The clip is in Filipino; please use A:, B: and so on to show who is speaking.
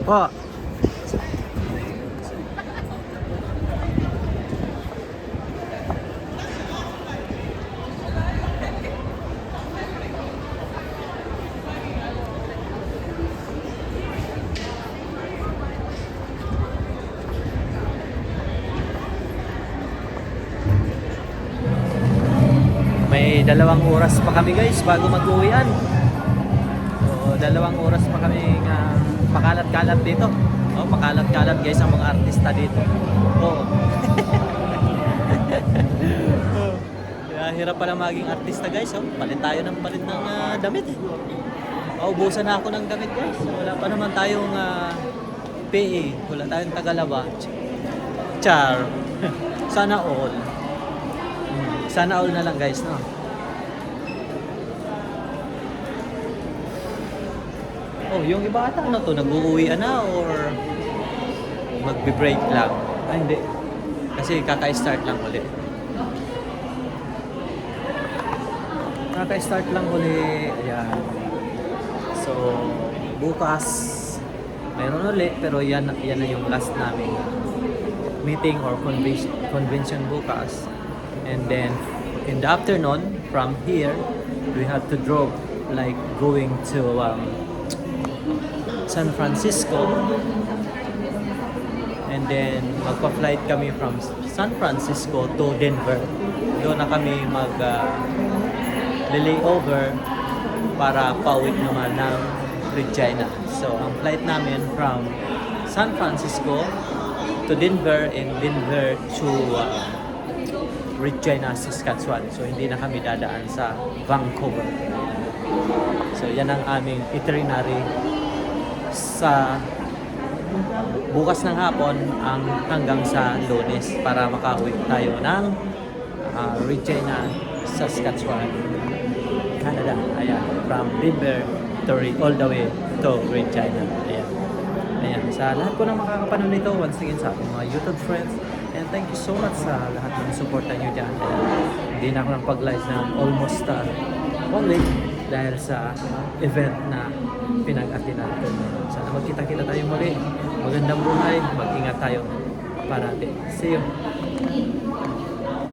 A: Po. May 2 oras pa kami guys bago mag-uwian. So, 2 oras pa kami pakalat-kalat dito. Oh, pakalat-kalat guys ang mga artista dito. Oo. Kaya hirap pala maging artista guys. Oh. Palit tayo ng damit eh. Paubusan na ako ng damit guys. Wala pa naman tayong PA. Wala tayong tagalaba. Char. Sana all. Sana all na lang guys, no? Oh, yung iba ata ano to, nag-uuwian na or magbe-break lang? Ay, hindi. Kasi kaka-start lang ulit. Kaka-start lang ulit. Ayan. So, bukas mayroon ulit pero yan na yung last namin meeting or convention bukas. And then in the afternoon from here we have to drove like going to San Francisco, and then magpa-flight kami from San Francisco to Denver. Doon na kami layover para pauwi naman ng Regina. So ang flight namin from San Francisco to Denver and Denver to Regina, Saskatchewan. So hindi na kami dadaan sa Vancouver. So yan ang aming itinerary sa bukas ng hapon hanggang sa Lunes para makauwi tayo ng Regina, Saskatchewan, Canada. Ayan, from Denver to all the way to Regina. Ayan, sa lahat po ng makakapanood nito, once again sa ating mga YouTube friends, and thank you so much sa lahat ng suporta nyo dyan. Hindi na ako ng pag-live ng almost 1 week dahil sa event na pinag-atinan ko. Sana magkita-kita tayo muli. Magandang buhay, mag-ingat tayo parati. See you!